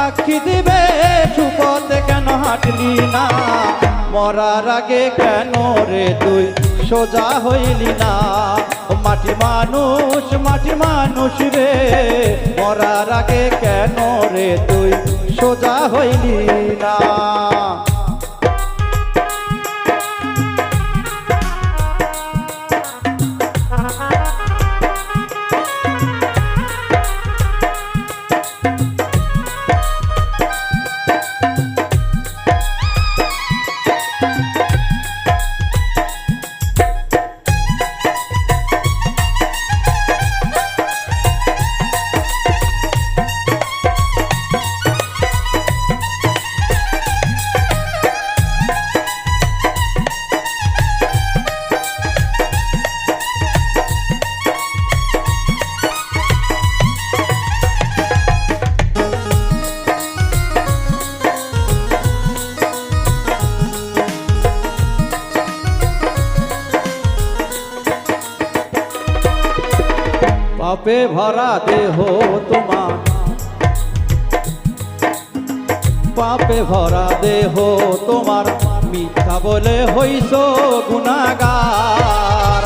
সাক্ষী দিবে সুপথে কেন হাঁটলি না, মরার আগে কেন রে তুই সোজা হইলি না। মাটি মানুষ রে, মরার আগে কেন রে তুই সোজা হইলি না। পাপে ভরা দেহ তোমার, পাপে ভরা দেহ তোমার, মিথ্যা বলে হইছো গুনাহগার।